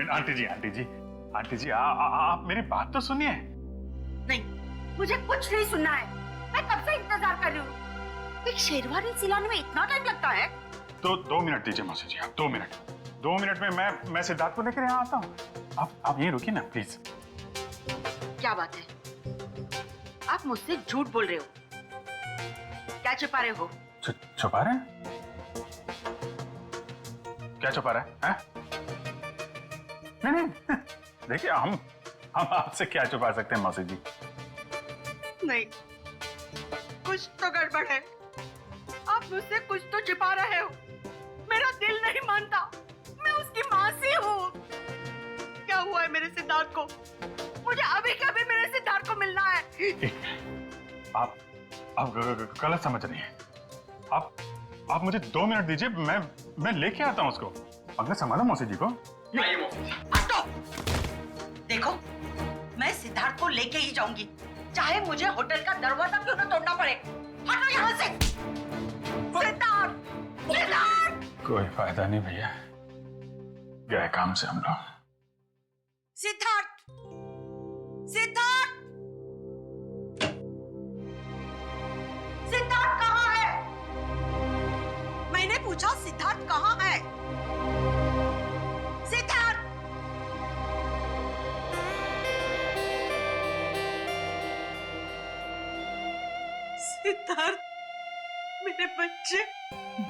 Minute aunty जी आप मेरी बात तो सुनिए। नहीं, मुझे कुछ नहीं सुनना है। मैं कब से इंतजार कर रही हूँ। एक शेरवानी सिलाने में इतना टाइम लगता है? तो 2 मिनट दीजिए मौसी जी, आप 2 मिनट। 2 मिनट में मैं सिद्धार्थ को लेकर यहाँ आता हूँ। आप यहीं रुकिए ना प्लीज। क्या बात है, आप मुझसे झूठ बोल रहे हो? क्या छुपा रहे हो? छुपा रहे हैं? क्या छुपा रहे हैं? नहीं देखिए हम आपसे क्या छुपा सकते हैं मौसी जी। नहीं, कुछ तो गड़बड़ है। आप मुझसे कुछ तो छिपा रहे हो। मेरा दिल नहीं मानता। मैं उसकी माँ सी हूँ। क्या हुआ है मेरे सिद्धार्थ को? मुझे अभी के अभी मेरे सिद्धार्थ को मिलना है। आप गलत समझ रही हैं। आप मुझे 2 मिनट दीजिए, मैं लेके आता हूँ उसको। अगर संभालो मौसी जी को। हटो। देखो, मैं सिद्धार्थ को लेके ही जाऊंगी, चाहे मुझे होटल का दरवाजा क्यों न तोड़ना पड़े। हटो यहाँ से। सिद्धार्थ! कोई फायदा नहीं भैया, गए काम से हम लोग। सिद्धार्थ! सिद्धार्थ! सिद्धार्थ कहाँ है? मैंने पूछा सिद्धार्थ कहाँ है? सिद्धार्थ! सिद्धार्थ, मेरे बच्चे।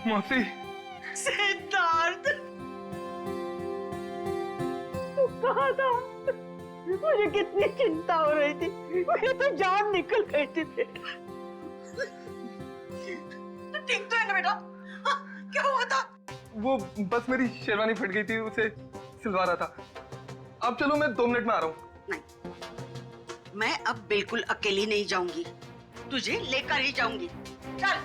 मौसी। सिद्धार्थ, तू कहाँ था? मुझे कितनी चिंता हो रही थी। मेरी तो जान निकल गई थी बेटा। तू ठीक तो है ना बेटा? हाँ, क्या हुआ था? वो बस मेरी शेरवानी फट गई थी, उसे सिलवा रहा था। अब चलो, मैं 2 मिनट में आ रहा हूँ। नहीं, मैं अब बिल्कुल अकेली नहीं जाऊंगी। तुझे लेकर ही जाऊंगी। चल।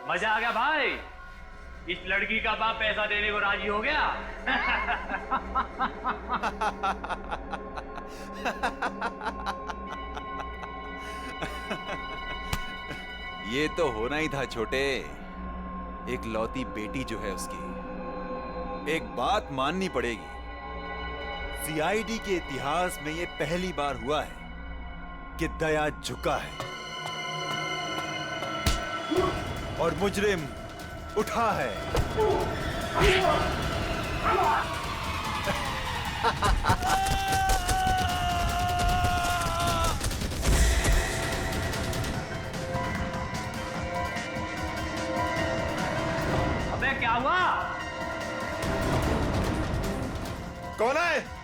मजा आ गया भाई। इस लड़की का बाप पैसा देने को राजी हो गया। ये तो होना ही था छोटे। एक लौती बेटी जो है उसकी, एक बात माननी पड़ेगी, सीआईडी के इतिहास में ये पहली बार हुआ है कि दया झुका है और मुजरिम उठा है। अबे क्या हुआ? कौन है?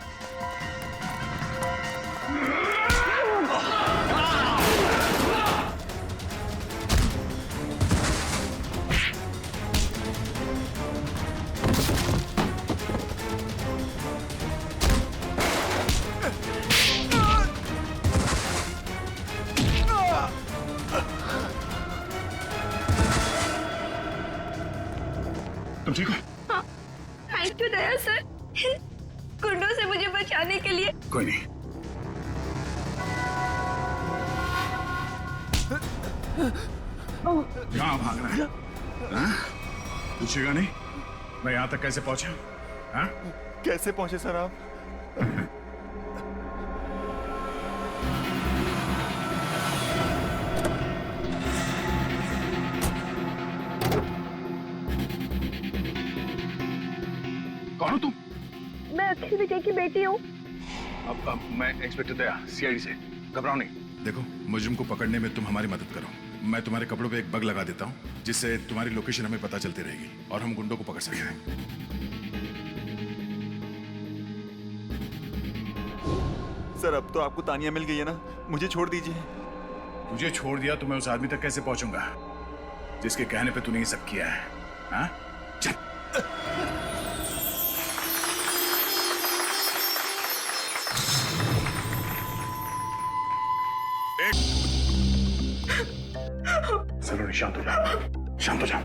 तुम ठीक हो? हाँ, थैंक यू दया सर, गुंडों से मुझे बचाने के लिए। कोई नहीं। कहाँ भाग रहा है? हाँ? पूछेगा नहीं मैं यहाँ तक कैसे पहुंचा? हाँ? कैसे पहुंचे सर आप? कौन हो तुम? मैं अक्षय विजय की बेटी हूँ। अब मैं इंस्पेक्टर दया, सीआईडी से। घबराओ नहीं। देखो, मुजरिम को पकड़ने में तुम हमारी मदद करो। मैं तुम्हारे कपड़ों पे एक बग लगा देता हूँ, जिससे तुम्हारी लोकेशन हमें पता चलती रहेगी और हम गुंडों को पकड़ सकेंगे। सर अब तो आपको तानिया मिल गई है ना, मुझे छोड़ दीजिए। तुझे छोड़ दिया तो मैं उस आदमी तक कैसे पहुंचूंगा जिसके कहने पे तूने ये सब किया है? हाँ? चल। एक सलोनी शांत हो जाओ, शांत हो जाओ।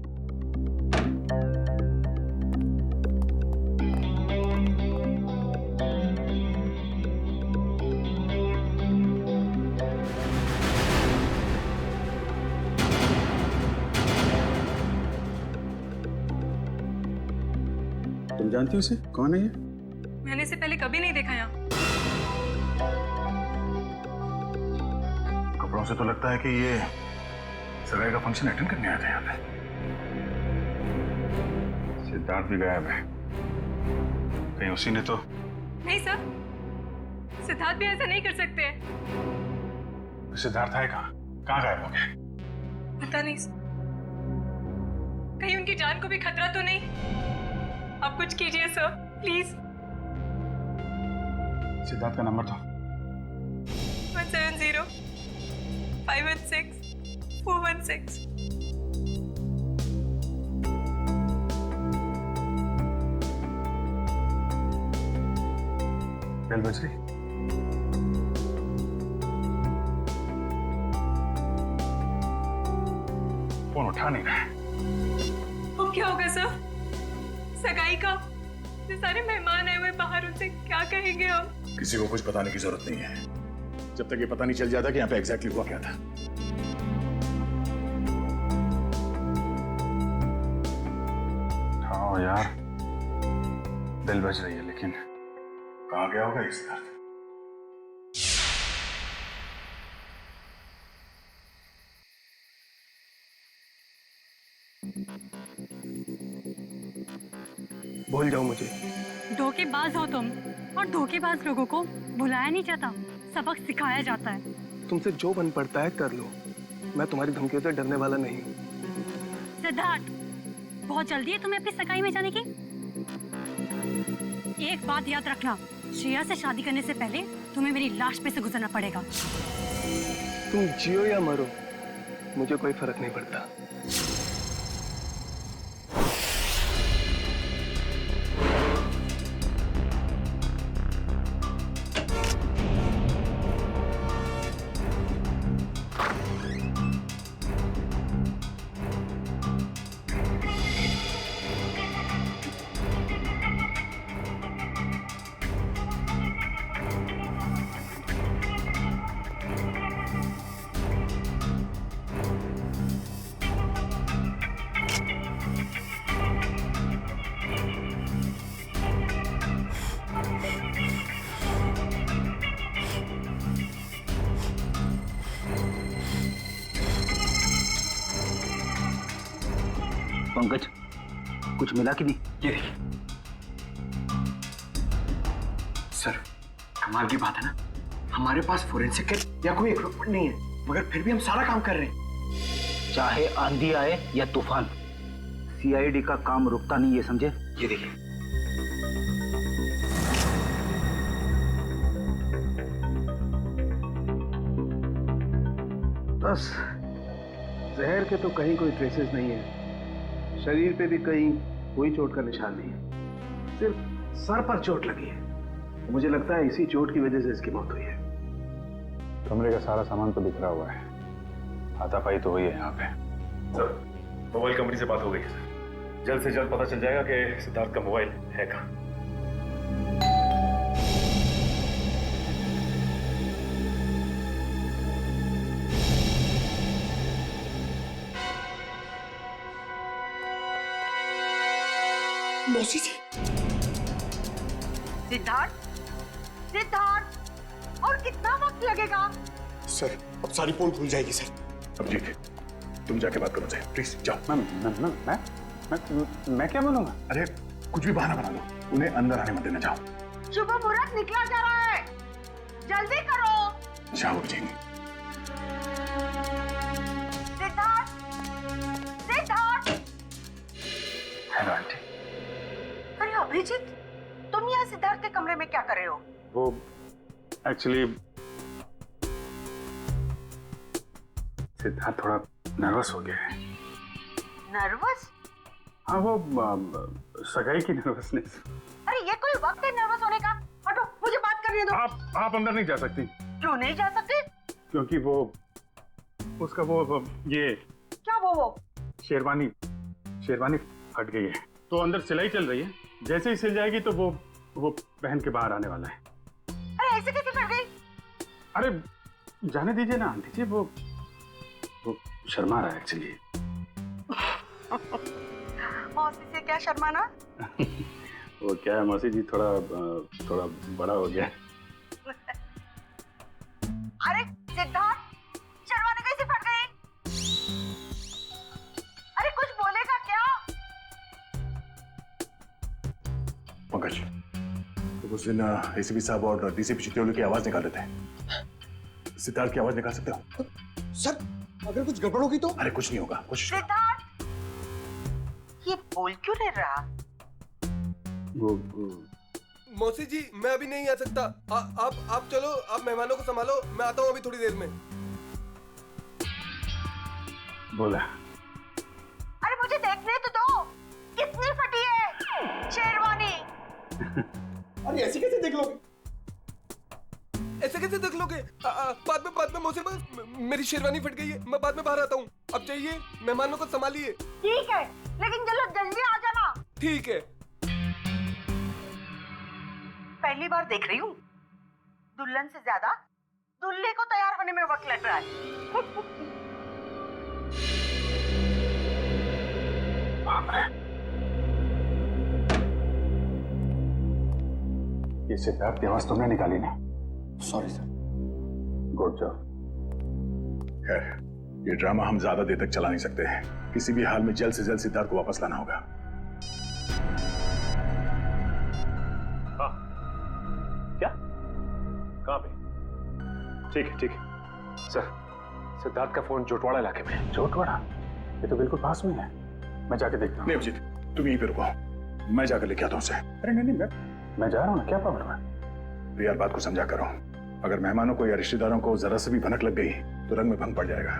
तुम जानती हो इसे? कौन है ये? मैंने इसे पहले कभी नहीं देखा यहाँ। कपड़ों से तो लगता है कि ये सगाई का फंक्शन अटेंड करने आया था यहाँ पे। सिद्धार्थ भी गायब है, कहीं उसी ने तो। नहीं सर, सिद्धार्थ भी ऐसा नहीं कर सकते। सिद्धार्थ है कहाँ गायब हो गया? पता नहीं सर। कहीं उनकी जान को भी खतरा तो नहीं? आप कुछ कीजिए सर, प्लीज। सिद्धार्थ का नंबर तो। 170 516 416। बेल बज रही। फोन उठा नहीं रहा है। अब क्या होगा सर? सगाई का ये सारे मेहमान आए हुए बाहर, उनसे क्या कहेंगे हम? किसी को कुछ बताने की जरूरत नहीं है, जब तक ये पता नहीं चल जाता कि यहाँ पे एग्जैक्टली हुआ क्या था। हाँ यार, बेल बज रही है, लेकिन कहाँ गया होगा इस घर? भूल जाओ मुझे। धोखेबाज हो तुम, और धोखेबाज लोगों को बुलाया नहीं जाता, सबक सिखाया जाता है। तुमसे जो बन पड़ता है कर लो, मैं तुम्हारी धमकियों से डरने वाला नहीं हूँ। सिद्धार्थ, बहुत जल्दी है तुम्हें अपनी सगाई में जाने की। एक बात याद रखना, श्रेया से शादी करने से पहले तुम्हें मेरी लाश पे से गुजरना पड़ेगा। तुम जियो या मरो, मुझे कोई फर्क नहीं पड़ता। पंकज, कुछ मिला कि नहीं? ये देखिए सर, कमाल की बात है ना, हमारे पास फोरेंसिक किट या कोई इक्विपमेंट नहीं है, मगर फिर भी हम सारा काम कर रहे हैं। चाहे आंधी आए या तूफान, सीआईडी का काम रुकता नहीं, ये समझे? ये देखिए, बस जहर के तो कहीं कोई ट्रेसेस नहीं है, शरीर पे भी कहीं कोई चोट का निशान नहीं है, सिर्फ सर पर चोट लगी है। मुझे लगता है इसी चोट की वजह से इसकी मौत हुई है। कमरे का सारा सामान तो बिखरा हुआ है, हाथापाई तो हुई है यहाँ पे। सर, मोबाइल कंपनी से बात हो गई है सर, जल्द से जल्द पता चल जाएगा कि सिद्धार्थ का मोबाइल है कहाँ। मौसी जी। सिद्धार्थ, सिद्धार्थ, और कितना वक्त लगेगा? सर, अब सारी पोल खुल जाएगी सर। अभिजीत, तुम जाके बात करो सर, प्लीज जाओ। मैं क्या बोलूंगा? अरे कुछ भी बहाना बना लो, उन्हें अंदर आने मत देना। जाओ। शुभ मुहूर्त निकला जा रहा है, जल्दी करो। जाओ अभिजीत। सिद्धार्थ, सिद्धार्थ। Hello aunty. अरे अभिजीत, तुम यहाँ सिद्धार्थ के कमरे में क्या कर रहे हो? वो एक्चुअली सिद्धार्थ थोड़ा नर्वस हो गया है। नर्वस? हाँ, वो सगाई की नर्वसनेस। अरे ये कोई वक्त है नर्वस होने का? हटो, मुझे बात करने दो। आप अंदर नहीं जा सकती। क्यों नहीं जा सकते? क्योंकि वो उसका वो ये क्या वो? शेरवानी फट गई है तो अंदर सिलाई चल रही है, जैसे ही सिल जाएगी तो वो पहन के बाहर आने वाला है। अरे ऐसे कैसे फट गई? अरे जाने दीजिए ना आंटी जी, वो शर्मा रहा है एक्चुअली। मौसी से क्या शर्माना? वो क्या है मौसी जी, थोड़ा बड़ा हो गया। अरे सिद्धार्थ, शेरवानी कैसे फट गई? अरे कुछ बोलेगा क्या? पंकज, तो उस दिन एसीपी साहब और डीसीपी चित्रोली की आवाज निकाल रहे थे, सिद्धार्थ की आवाज निकाल सकते हो? सर अगर कुछ गड़बड़ होगी तो? अरे कुछ नहीं होगा, कोशिश करो। सिद्धार्थ, ये बोल क्यों नहीं रहा? वो मौसी जी मैं अभी नहीं आ सकता। आप चलो, आप मेहमानों को संभालो, मैं आता हूँ अभी थोड़ी देर में। बोला। अरे मुझे देखने तो दो, कितनी फटी है शेरवानी। अरे ऐसे कैसे देख लोगे? ऐसे कैसे देख लोगे? बाद में मौसी, मेरी शेरवानी फट गई है, मैं बाद में बाहर आता हूँ। अब चाहिए मेहमानों को संभालिए। ठीक है, लेकिन चलो जल्दी आ जाना। ठीक है। पहली बार देख रही हूँ, दुल्हन से ज्यादा दूल्हे को तैयार होने में वक्त लग रहा है। ये सिद्धार्थ की आवाज तुमने निकाली ना? Sorry sir. Good job. खैर, ये ड्रामा हम ज्यादा देर तक चला नहीं सकते हैं। किसी भी हाल में जल्द से जल्द सिद्धार्थ को वापस लाना होगा। क्या? कहाँ पे? ठीक है सर, सिद्धार्थ का फोन जोटवाड़ा इलाके में है। जोटवाड़ा? ये तो बिल्कुल पास में है, मैं जाके देखता हूँ। नहीं अभिजीत, तुम यहीं पे रुको, मैं जाकर लेके आता हूँ उसे। अरे नहीं मैं जा रहा हूँ ना, क्या प्रॉब्लम है? तो यार बात को समझा करो, अगर मेहमानों को या रिश्तेदारों को जरा से भी भनक लग गई तो रंग में भंग पड़ जाएगा,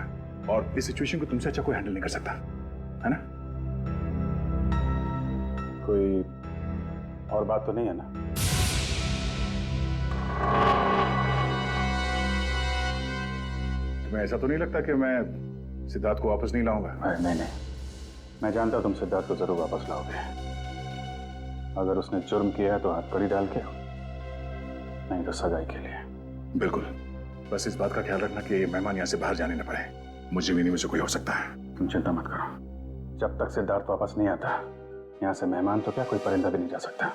और इस सिचुएशन को तुमसे अच्छा कोई हैंडल नहीं कर सकता, है ना? कोई और बात तो नहीं है ना? तुम्हें ऐसा तो नहीं लगता कि मैं सिद्धार्थ को वापस नहीं लाऊंगा? नहीं, मैं जानता हूं तुम सिद्धार्थ को जरूर वापस लाओगे। अगर उसने जुर्म किया है तो हाथ कड़ी डाल के, नहीं तो सगाई के लिए। बिल्कुल, बस इस बात का ख्याल रखना कि मेहमान यहाँ से बाहर जाने न पाए। मुझे भी नहीं, मुझे कोई हो सकता है। तुम चिंता मत करो, जब तक सिद्धार्थ वापस नहीं आता यहाँ से मेहमान तो क्या कोई परिंदा भी नहीं जा सकता।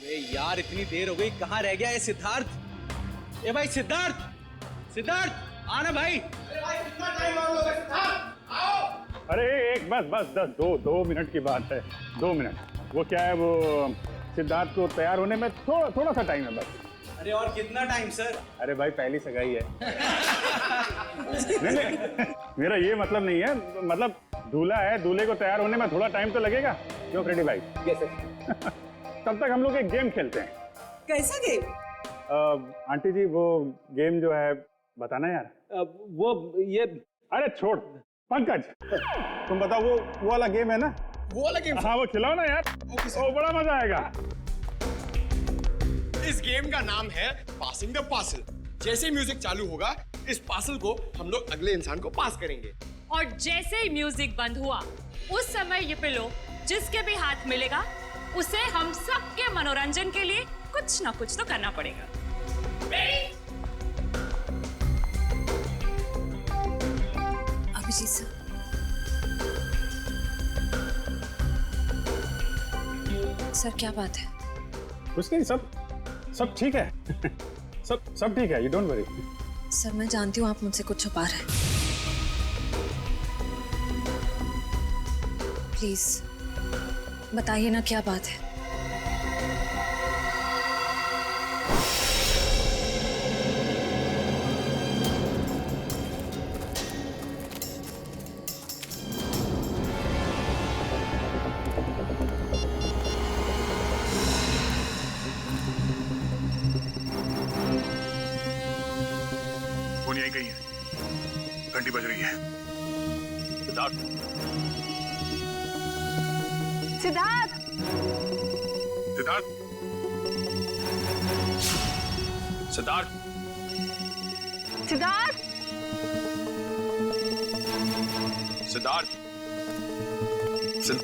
ये यार इतनी देर हो गई, कहाँ रह गया ये सिद्धार्थ? ए भाई सिद्धार्थ आना भाई। अरे भाई कितना टाइम और लोगे? सिद्धार्थ आओ। अरे एक बस 2 मिनट की बात है, 2 मिनट। वो क्या है, वो सिद्धार्थ को तैयार होने में थोड़ा सा टाइम है बस। अरे और कितना टाइम सर? अरे भाई पहली सगाई है। नहीं, मेरा ये मतलब नहीं है, मतलब दूल्हा है, दूल्हे को तैयार होने में थोड़ा टाइम तो लगेगा। क्यों फ्रेडी भाई? Yes sir. तब तक हम लोग एक गेम खेलते हैं। कैसा गेम? आंटी जी वो गेम जो है बताना यार। वो ये, अरे छोड़ पंकज, तुम बताओ वो वाला गेम है ना? वो वाला गेम? हाँ वो खिलाओ ना यार, वो बड़ा मजा आएगा। इस गेम का नाम है पासिंग द पार्सल। जैसे ही म्यूजिक चालू होगा, इस पार्सल को हम लोग अगले इंसान को पास करेंगे। और जैसे ही म्यूजिक बंद हुआ, उस समय ये पिलो जिसके भी हाथ मिलेगा उसे हम सबके मनोरंजन के लिए कुछ ना कुछ तो करना पड़ेगा। अभिजीत सर, सर क्या बात है? कुछ नहीं, सब ठीक है। सब ठीक है, यू डोंट वरी। सर मैं जानती हूँ आप मुझसे कुछ छुपा रहे हैं, प्लीज बताइए ना क्या बात है। फोन यहीं कहीं है, घंटी बज रही है। सिद्धार्थ, सिद्धार्थ, सिद्धार्थ, सिद्धार्थ, सिद्धार्थ, सिद्धार्थ सर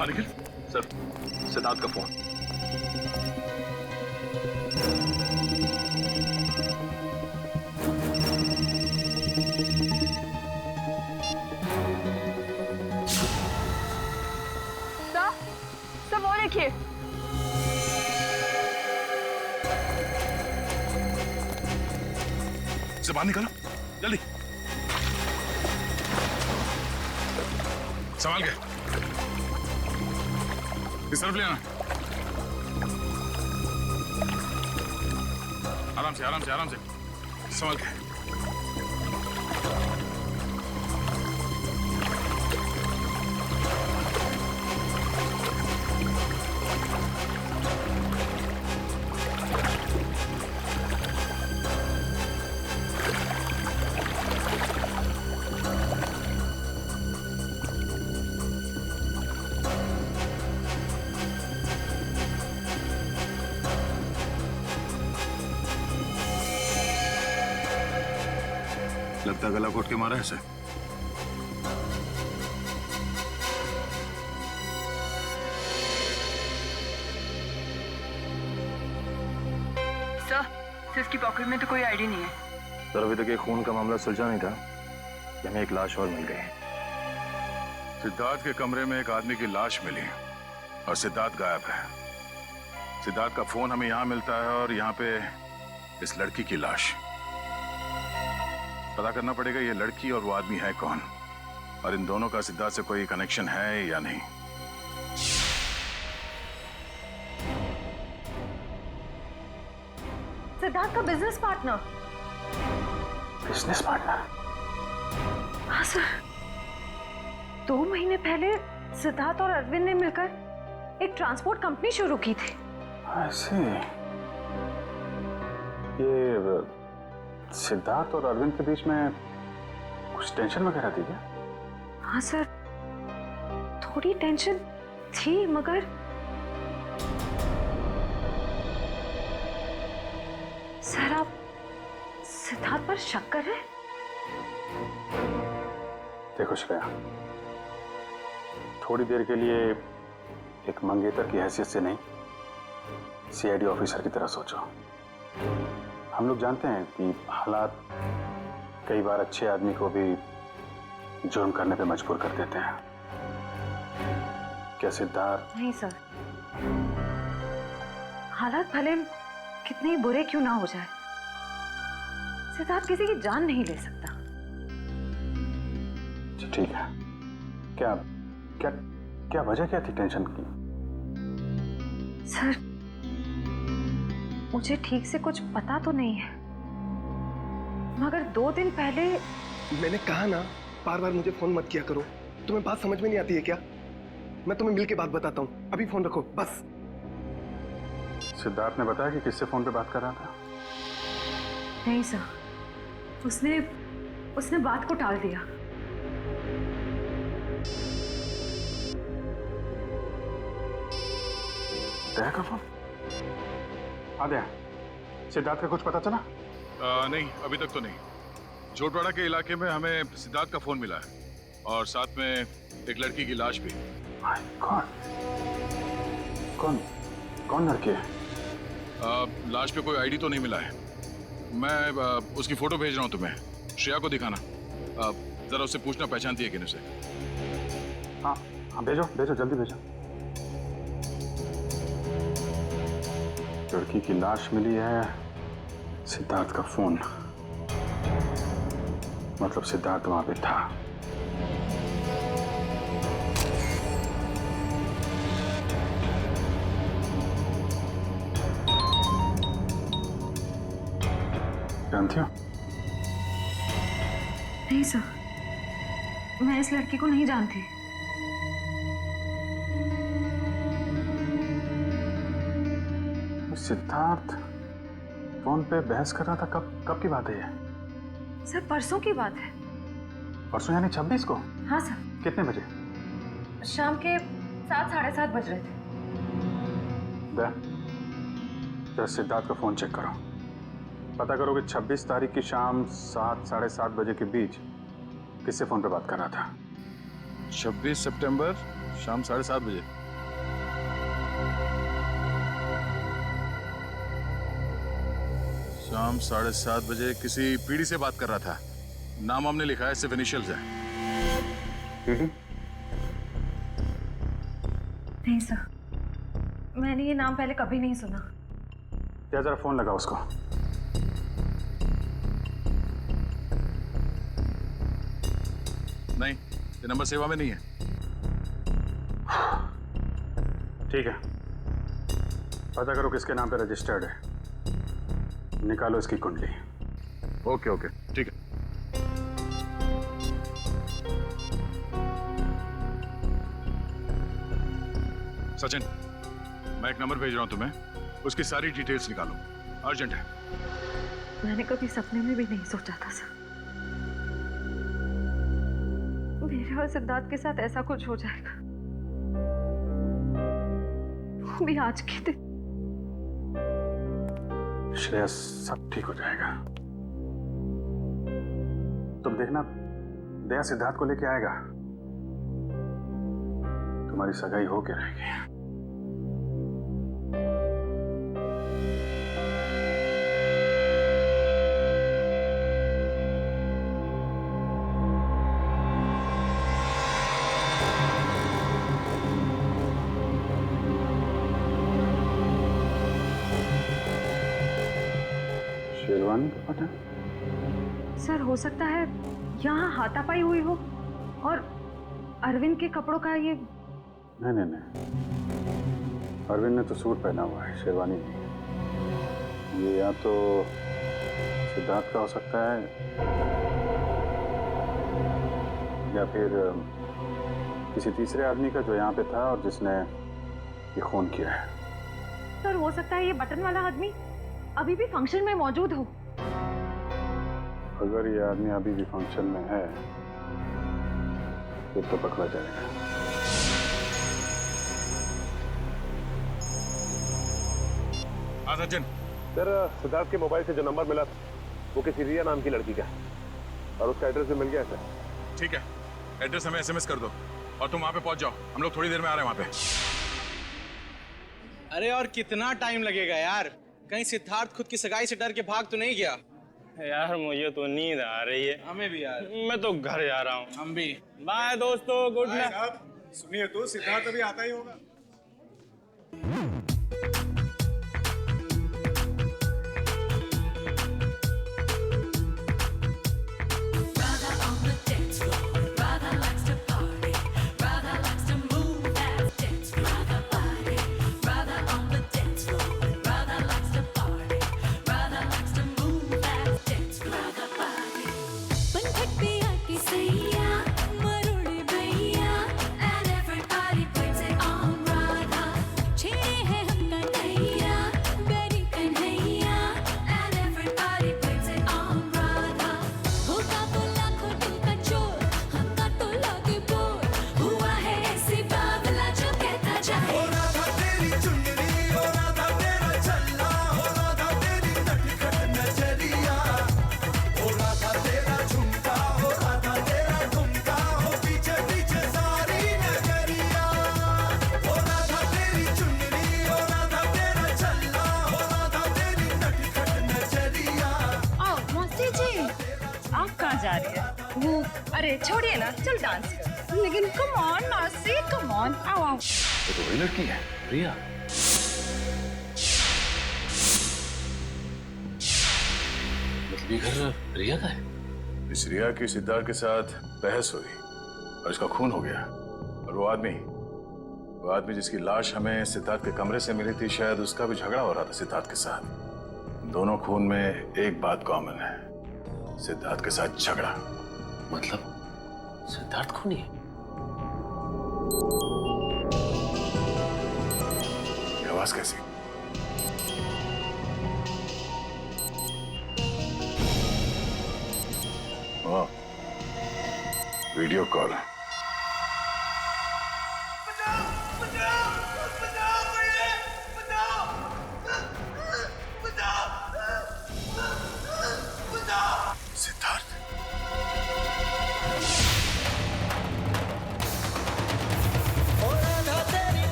निखिल सर, सिद्धार्थ का फोन। सर वो देखिए। से बाहर निकालो जल्दी। संभाल के इस तरफ ले आना। आराम से आराम से आराम से संभाल के। लगता गला घोट के मारा है इसे। सर इसकी पॉकेट में तो कोई आईडी नहीं है। सर, अभी तक ये खून का मामला सुलझा नहीं था कि हमें एक लाश और मिल गई। सिद्धार्थ के कमरे में एक आदमी की लाश मिली और सिद्धार्थ गायब है। सिद्धार्थ का फोन हमें यहाँ मिलता है और यहाँ पे इस लड़की की लाश। पता करना पड़ेगा ये लड़की और वो आदमी है कौन, और इन दोनों का सिद्धार्थ से कोई कनेक्शन है या नहीं। सिद्धार्थ का बिजनेस पार्टनर। Business partner? हाँ सर, 2 महीने पहले सिद्धार्थ और अरविंद ने मिलकर एक ट्रांसपोर्ट कंपनी शुरू की थी। ऐसे ये सिद्धार्थ और अरविंद के बीच में कुछ टेंशन वगैरह थी क्या? हाँ सर, थोड़ी टेंशन थी, मगर सर आप सिद्धार्थ पर शक कर रहे हैं? देखो श्रेया, थोड़ी देर के लिए एक मंगेतर की हैसियत से नहीं, सीआईडी ऑफिसर की तरह सोचो। हम लोग जानते हैं कि हालात कई बार अच्छे आदमी को भी जुर्म करने पे मजबूर कर देते हैं। क्या सिद्धार्थ? नहीं सर, हालात भले कितने ही बुरे क्यों ना हो जाए, सिद्धार्थ किसी की जान नहीं ले सकता। ठीक है, क्या क्या क्या वजह क्या थी टेंशन की? सर मुझे ठीक से कुछ पता तो नहीं है, मगर 2 दिन पहले। मैंने कहा ना, बार बार मुझे फोन मत किया करो। तुम्हें बात समझ में नहीं आती है क्या? मैं तुम्हें मिल के बात बताता हूँ, अभी फोन रखो बस। सिद्धार्थ ने बताया कि किससे फोन पे बात कर रहा था? नहीं सर, उसने बात को टाल दिया। दया का फोन? आद्या, सिद्धार्थ का कुछ पता चला? नहीं, अभी तक तो नहीं। जोटवाड़ा के इलाके में हमें सिद्धार्थ का फोन मिला है और साथ में एक लड़की की लाश भी। कौन लड़की है? लाश पे कोई आईडी तो नहीं मिला है। मैं उसकी फोटो भेज रहा हूँ तुम्हें, श्रेया को दिखाना। जरा उससे पूछना पहचानती है कि नहीं उसे। हाँ भेजो जल्दी भेजो। लड़की की लाश मिली है, सिद्धार्थ का फोन, मतलब सिद्धार्थ वहां पे था। जानती हो? नहीं सर, मैं इस लड़की को नहीं जानती। सिद्धार्थ फोन पे बहस कर रहा था, कब की बात है ये? सर परसों की बात है। परसों यानी 26 को? हाँ सर। कितने बजे? शाम के 7 साढ़े 7 बज रहे थे। तो सिद्धार्थ का फोन चेक करो, पता करो कि 26 तारीख की शाम 7 साढ़े 7 बजे के बीच किससे फोन पे बात कर रहा था। 26 सितंबर शाम 7:30 बजे। शाम 7:30 बजे किसी पीढ़ी से बात कर रहा था। नाम हमने लिखा है, सिर्फ इनिशियल्स है। पीढ़ी? नहीं सर, मैंने ये नाम पहले कभी नहीं सुना। क्या जरा फोन लगा उसको। नहीं, ये नंबर सेवा में नहीं है। ठीक है, पता करो किसके नाम पे रजिस्टर्ड है, निकालो इसकी कुंडली। ओके ओके, ठीक है। सचिन, मैं एक नंबर भेज रहा हूं तुम्हें, उसकी सारी डिटेल्स निकालो, अर्जेंट है। मैंने कभी सपने में भी नहीं सोचा था सर, मेरे और सिद्धार्थ के साथ ऐसा कुछ हो जाएगा। वो भी आज के दिन। श्रेया, सब ठीक हो जाएगा। तुम देखना, दया सिद्धार्थ को लेके आएगा, तुम्हारी सगाई होके रहेगी। शेरवानी का पता? सर हो सकता है यहाँ हाथापाई हुई हो और अरविंद के कपड़ों का ये। नहीं नहीं नहीं, अरविंद ने तो सूट पहना हुआ है, शेरवानी नहीं। ये या तो सिद्धार्थ का हो सकता है या फिर किसी तीसरे आदमी का जो यहाँ पे था और जिसने ये खून किया है। सर हो सकता है ये बटन वाला आदमी अभी भी फंक्शन में मौजूद हो। अगर ये आदमी अभी भी फंक्शन में है फिर तो पकड़ा जाएगा। हाँ सचिन। सर, सिद्धार्थ के मोबाइल से जो नंबर मिला था वो किसी रिया नाम की लड़की का है और उसका एड्रेस भी मिल गया सर। ठीक है, एड्रेस हमें SMS कर दो और तुम वहां पे पहुंच जाओ, हम लोग थोड़ी देर में आ रहे हैं वहां पे। अरे और कितना टाइम लगेगा यार? कहीं सिद्धार्थ खुद की सगाई से डर के भाग तो नहीं गया? यार मुझे तो नींद आ रही है। हमें भी यार। मैं तो घर जा रहा हूँ। हम भी। बाय दोस्तों, गुड नाइट। सुनिए तो, सिद्धार्थ अभी आता ही होगा। अरे छोड़िए ना, चल डांस कर। लेकिन कम ऑन मासी, कम ऑन, आओ आओ। ये तो वही लड़की है, रिया। मतलब ये घर रिया का है? इस रिया की सिद्धार्थ के साथ बहस हुई और इसका खून हो गया। और वो आदमी जिसकी लाश हमें सिद्धार्थ के कमरे से मिली थी, शायद उसका भी झगड़ा हो रहा था सिद्धार्थ के साथ। दोनों खून में एक बात कॉमन है, सिद्धार्थ के साथ झगड़ा। मतलब सिद्धार्थ खूनी है? ये आवाज कैसी? वाह, वीडियो कॉल है।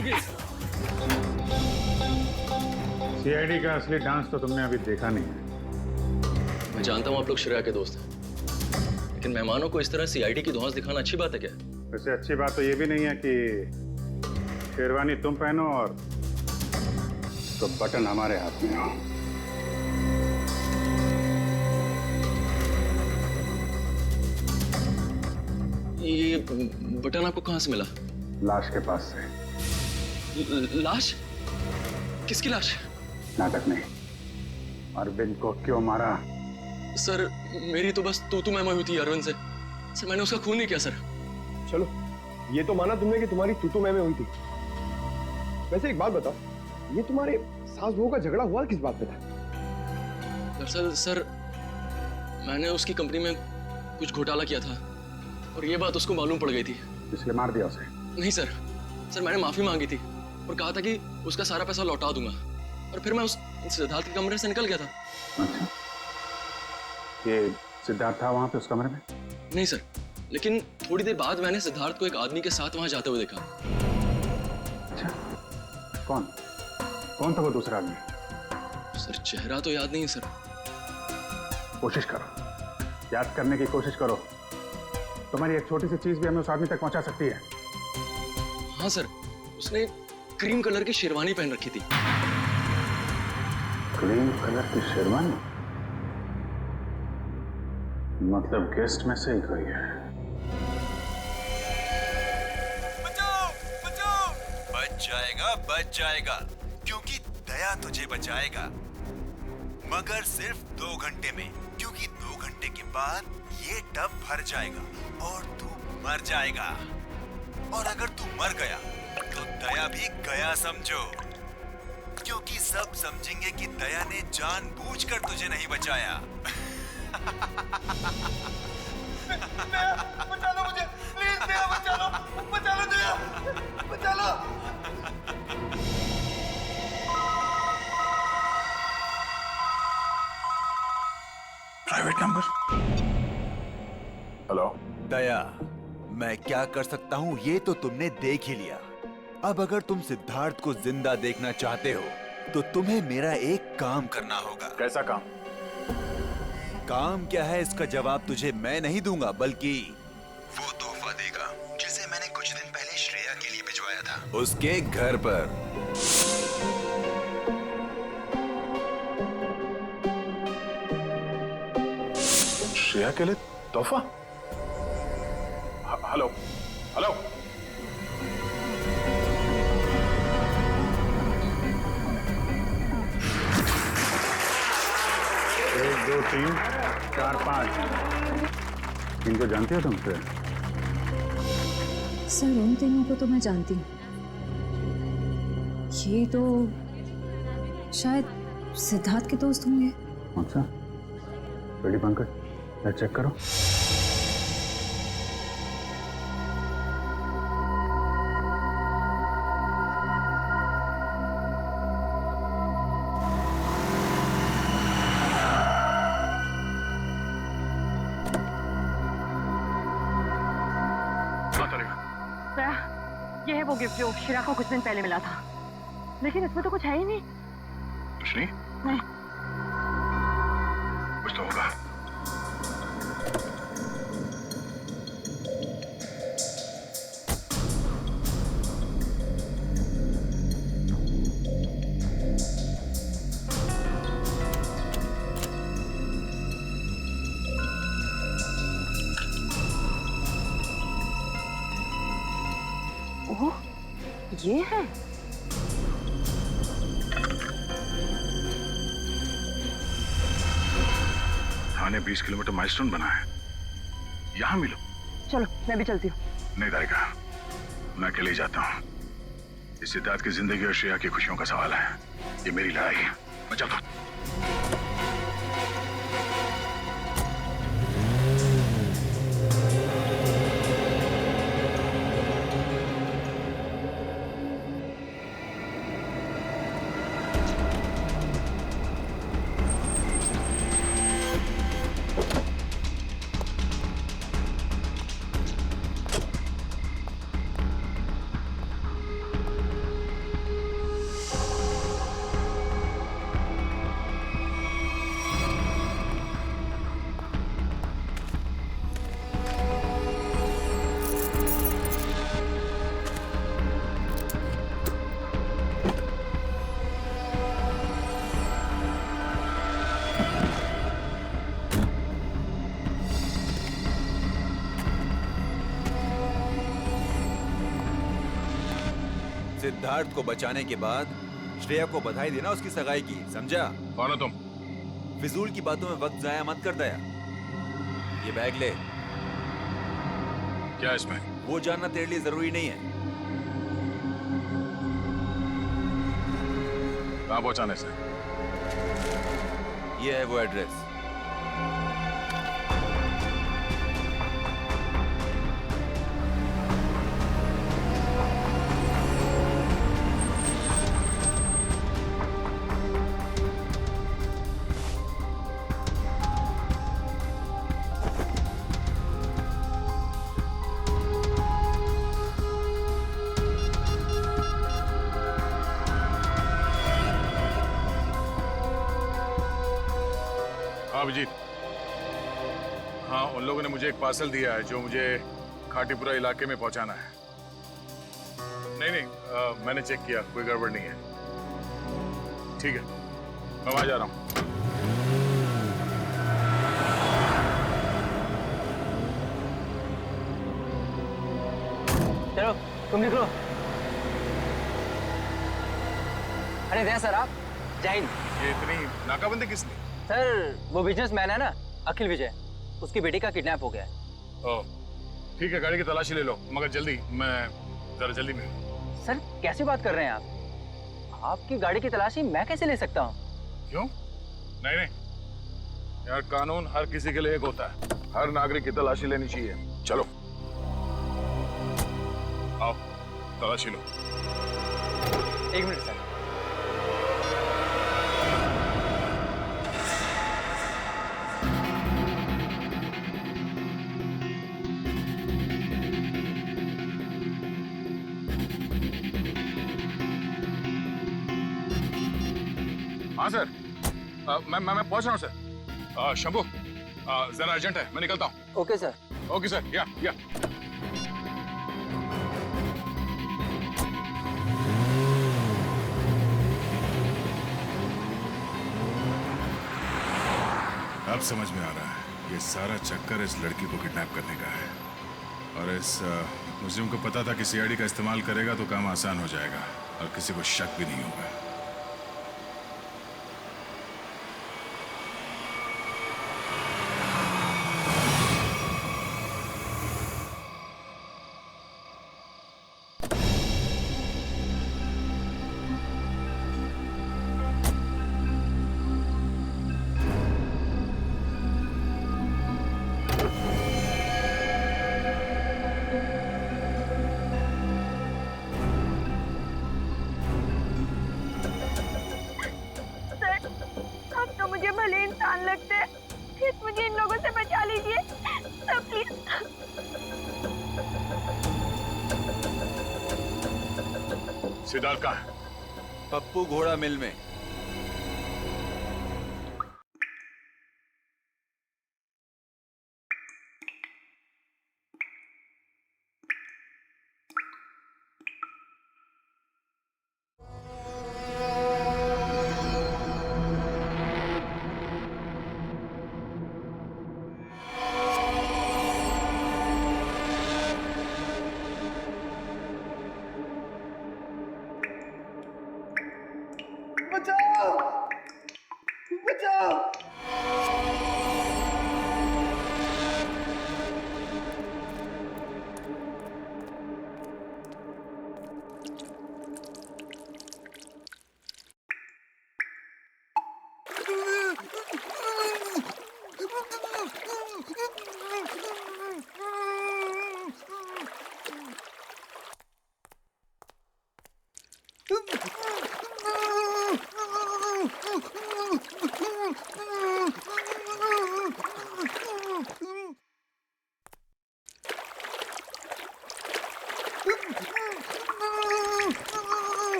होगी। सीआईडी का असली डांस तो तुमने अभी देखा नहीं है। मैं जानता हूँ आप लोग श्रेया के दोस्त हैं, लेकिन मेहमानों को इस तरह सीआईडी की धौंस दिखाना अच्छी बात है क्या? वैसे अच्छी बात तो ये भी नहीं है कि शेरवानी तुम पहनो और तो बटन हमारे हाथ में हो। ये बटन आपको कहाँ से मिला? लाश के पास से। लाश? किसकी लाश? नाटक नहीं। अरविंद को क्यों मारा? सर मेरी तो बस तू मैं हुई थी अरविंद से। सर मैंने उसका खून नहीं किया सर। चलो ये तो माना तुमने कि तुम्हारी तू मैं हुई थी। वैसे एक बात बताओ, ये तुम्हारे सास बहू का झगड़ा हुआ किस बात पे था? दरअसल सर मैंने उसकी कंपनी में कुछ घोटाला किया था और ये बात उसको मालूम पड़ गई थी। इसलिए मार दिया उसे? नहीं सर, सर मैंने माफी मांगी थी और कहा था कि उसका सारा पैसा लौटा दूंगा और फिर मैं उस सिद्धार्थ के कमरे से निकल गया था। अच्छा, ये सिद्धार्थ था वहां पे उस कमरे में? नहीं सर, लेकिन थोड़ी देर बाद मैंने सिद्धार्थ को एक आदमी के साथ वहां जाते हुए देखा। अच्छा, कौन था वो दूसरा आदमी? सर चेहरा तो याद नहीं है सर। कोशिश करो, याद करने की कोशिश करो। तुम्हारी एक छोटी सी चीज भी हमें उस आदमी तक पहुंचा सकती है। हाँ सर, उसने क्रीम कलर की शेरवानी पहन रखी थी। क्रीम कलर की शेरवानी? मतलब गेस्ट में से ही कोई है। बच जाएगा क्योंकि दया तुझे बचाएगा, मगर सिर्फ 2 घंटे में, क्योंकि 2 घंटे के बाद ये टब भर जाएगा और तू मर जाएगा। और अगर तू मर गया तो दया भी गया समझो, क्योंकि सब समझेंगे कि दया ने जानबूझकर तुझे नहीं बचाया। बचा लो मुझे, प्लीज दया, बचा लो दया, बचा लो। Private number. हेलो दया, मैं क्या कर सकता हूँ ये तो तुमने देख ही लिया। अब अगर तुम सिद्धार्थ को जिंदा देखना चाहते हो तो तुम्हें मेरा एक काम करना होगा। कैसा काम? काम क्या है इसका जवाब तुझे मैं नहीं दूंगा, बल्कि वो तोहफा देगा जिसे मैंने कुछ दिन पहले श्रेया के लिए भिजवाया था उसके घर पर। श्रेया के लिए तोहफा? हेलो हेलो, 1 2 3 4 5 इनको जानते हो तुम? सर उन तीनों को तो मैं जानती हूँ। ये तो शायद सिद्धार्थ के दोस्त होंगे। अच्छा, रेडी पंकज, चेक करो। ये है वो गिफ्ट जो शिरा को कुछ दिन पहले मिला था, लेकिन इसमें तो कुछ है ही नहीं। कुछ नहीं? नहीं। कुछ तो होगा। ओह, ये है। थाने 20 किलोमीटर माइलस्टोन बना है, यहाँ मिलो। चलो मैं भी चलती हूँ। नहीं दारिका, मैं अकेले ही जाता हूँ। इस सिद्धार्थ की जिंदगी और श्रेया की खुशियों का सवाल है। ये मेरी लड़ाई है, मैं चलता हूँ। सिद्धार्थ को बचाने के बाद श्रेया को बधाई देना उसकी सगाई की, समझा? कौन हो तुम? फिजूल की बातों में वक्त जाया मत कर दया। ये बैग ले। क्या इसमें? वो जानना तेरे लिए जरूरी नहीं है। कहाँ पहुंचाने से? ये है वो एड्रेस। हाँ अभिजीत, हाँ उन लोगों ने मुझे एक पार्सल दिया है जो मुझे खाटीपुरा इलाके में पहुंचाना है। नहीं, मैंने चेक किया, कोई गड़बड़ नहीं है। ठीक है, मैं वहां जा रहा हूँ। चलो तुम निकलो। अरे जय सर, आप जय हिंद। ये इतनी नाकाबंदी किसने? सर वो बिजनेसमैन है ना, अखिल विजय, उसकी बेटी का किडनैप हो गया है। ओह, ठीक है, गाड़ी की तलाशी ले लो, मगर जल्दी, मैं जरा जल्दी में हूँ। सर कैसी बात कर रहे हैं आप? आपकी गाड़ी की तलाशी मैं कैसे ले सकता हूँ? क्यों? नहीं यार, कानून हर किसी के लिए एक होता है, हर नागरिक की तलाशी लेनी चाहिए। चलो आओ, तलाशी लो। एक मिनट सर। हाँ सर, मैं पहुंच रहा हूँ सर। शंभू, जरा अर्जेंट है, मैं निकलता हूँ। Okay sir. ओके सर, या। अब समझ में आ रहा है, ये सारा चक्कर इस लड़की को किडनैप करने का है। और इस मुझे उनको पता था कि सीआईडी का इस्तेमाल करेगा तो काम आसान हो जाएगा और किसी को शक भी नहीं होगा। इंसान लगते हैं, प्लीज मुझे इन लोगों से बचा लीजिए सर, प्लीज। सिद्धार्थ कहाँ है? पप्पू घोड़ा मिल में। बचाओ! बचाओ!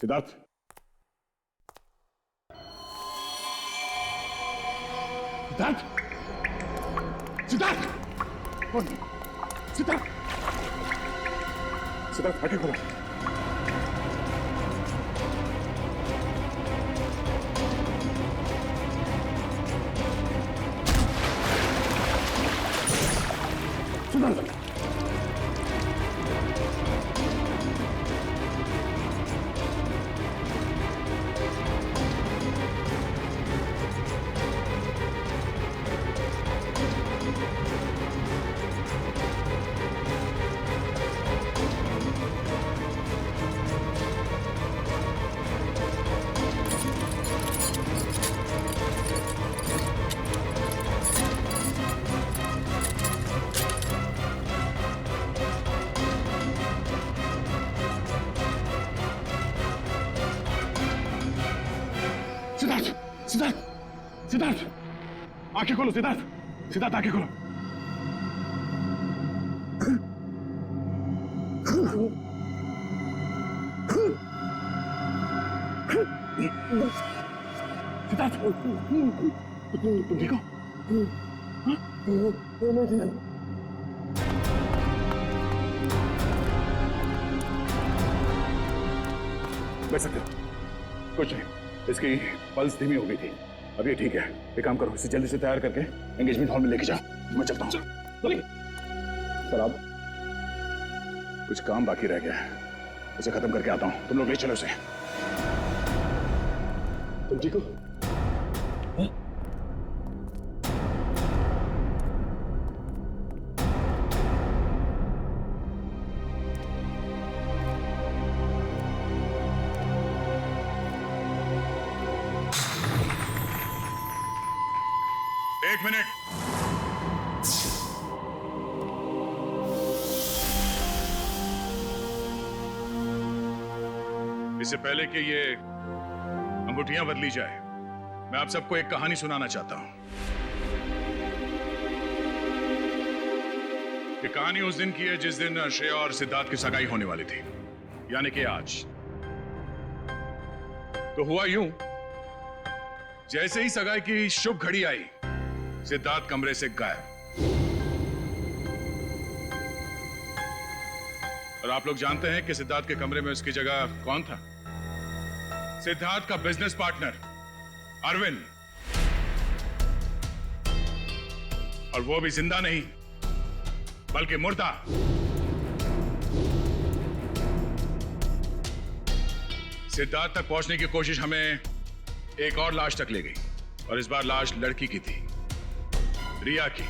सिद्धार्थ, सिद्धार्थ, सिद्धार्थ, कौन? सिद्धार्थ, सिद्धार्थ फाटक खोला। सिद्धार्थ, आंखें खोलो सिद्धार्थ, सिद्धार्थ आंखें खोलो। सिद्धार्थ, तुम ठीक हो? बैठ सकते हो? कुछ नहीं, इसकी पल्स धीमी हो गई थी। अब ये ठीक है। एक काम करो, इसे जल्दी से तैयार करके एंगेजमेंट हॉल में लेके जाओ। मैं चलता हूँ। सर आप, कुछ काम बाकी रह गया है, उसे खत्म करके आता हूँ। तुम लोग ले चलो उसे। तुम ठीक हो? एक मिनट। इससे पहले कि ये अंगूठियां बदली जाए, मैं आप सबको एक कहानी सुनाना चाहता हूं। ये कहानी उस दिन की है जिस दिन श्रेया और सिद्धार्थ की सगाई होने वाली थी, यानी कि आज। तो हुआ यूं, जैसे ही सगाई की शुभ घड़ी आई, सिद्धार्थ कमरे से गायब। और आप लोग जानते हैं कि सिद्धार्थ के कमरे में उसकी जगह कौन था? सिद्धार्थ का बिजनेस पार्टनर अरविंद। और वो भी जिंदा नहीं, बल्कि मुर्दा। सिद्धार्थ तक पहुंचने की कोशिश हमें एक और लाश तक ले गई, और इस बार लाश लड़की की थी, रिया की।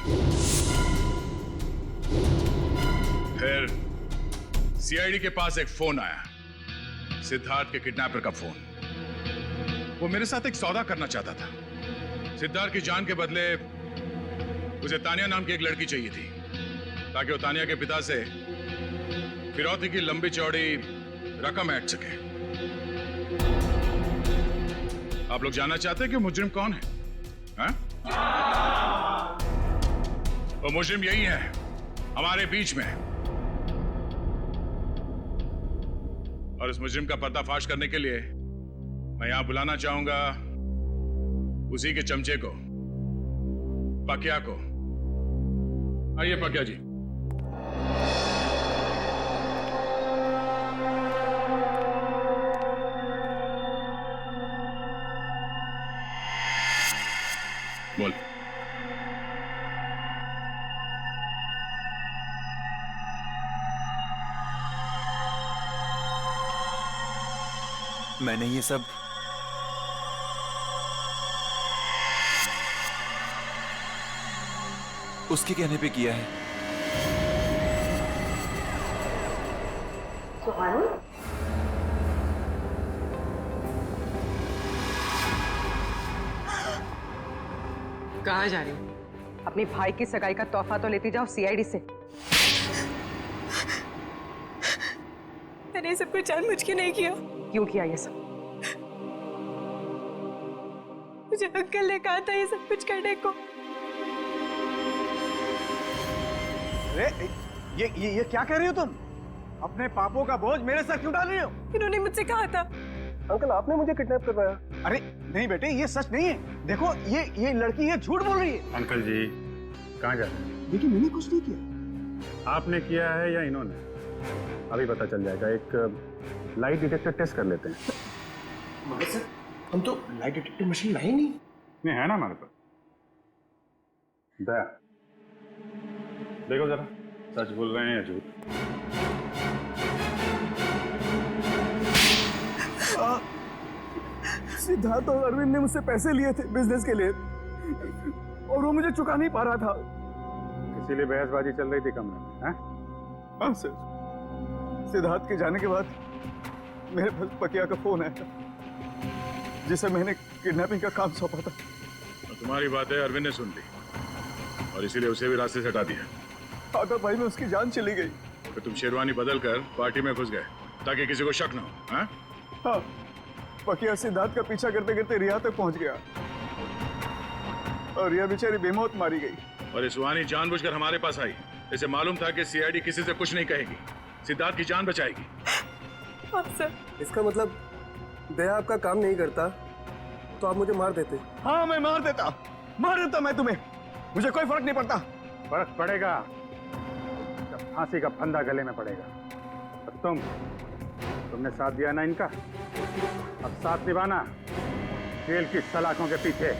फिर सीआईडी के पास एक फोन आया, सिद्धार्थ के किडनैपर का फोन। वो मेरे साथ एक सौदा करना चाहता था। सिद्धार्थ की जान के बदले उसे तानिया नाम की एक लड़की चाहिए थी, ताकि वो तानिया के पिता से फिरौती की लंबी चौड़ी रकम ऐंठ सके। आप लोग जानना चाहते हैं कि मुजरिम कौन है? हाँ? वो मुजरिम यही है, हमारे बीच में। और इस मुजरिम का पर्दाफाश करने के लिए मैं यहां बुलाना चाहूंगा उसी के चमचे को, पकिया को। आइए पकिया जी। बोल। मैंने ये सब उसके कहने पे किया है। कहाँ जा रही हो? अपनी भाई की सगाई का तोहफा तो लेती जाओ सीआईडी से। मैंने ये सब कुछ जानबूझ के नहीं किया। क्यों किया ये सब? मुझे अंकल ने कहा था ये सब कुछ करने को। अरे ये क्या कह रही हो तुम? अपने पापों का बोझ मेरे सर क्यों डाल रही हो? इन्होंने मुझसे कहा था। अंकल आपने मुझे किडनैप करवाया। अरे नहीं बेटे, ये सच नहीं है। देखो ये लड़की ये झूठ बोल रही है। अंकल जी कहाँ जा रहे हैं? देखिए मैंने कुछ नहीं किया। आपने किया है या इन्होंने? अभी पता चल जाएगा। एक लाइट डिटेक्टर टेस्ट कर लेते हैं। मगर सर हम तो लाइट डिटेक्टर मशीन लाए नहीं। नहीं है ना हमारे पास। दया देखो जरा, सच बोल रहे हैं या झूठ? सिद्धार्थ और अरविंद ने मुझसे पैसे लिए थे बिजनेस के लिए, और वो मुझे चुका नहीं पा रहा था, इसीलिए बहसबाजी चल रही थी कमरे में। हैं? हाँ सर। सिद्धार्थ के जाने के बाद मेरे पास पकिया का फोन आया, जिसे मैंने किडनैपिंग का काम सौंपा था। तो तुम्हारी बातें अरविंद ने सुन ली और इसीलिए उसे भी रास्ते से हटा दिया। हाँ तो भाई में उसकी जान चली गई। तो तुम शेरवानी बदल कर पार्टी में घुस गए ताकि किसी को शक न हो। हाँ? हाँ, पकिया सिद्धार्थ का पीछा करते करते रिया तक पहुंच गया। और यह बेचारी बेमौत मारी गई। और इस सुहानी जानबूझकर हमारे पास आई। इसे मालूम था कि सीआईडी किसी से कुछ नहीं कहेगी, सिद्धार्थ की जान बचाएगी। सर, इसका मतलब दया आपका काम नहीं करता तो आप मुझे मार देते। हाँ, मैं मार देता मैं तुम्हें, मुझे कोई फर्क नहीं पड़ता। फर्क पड़ेगा जब फांसी का फंदा गले में पड़ेगा। और तुमने साथ दिया ना इनका, अब साथ निभाना जेल की सलाखों के पीछे।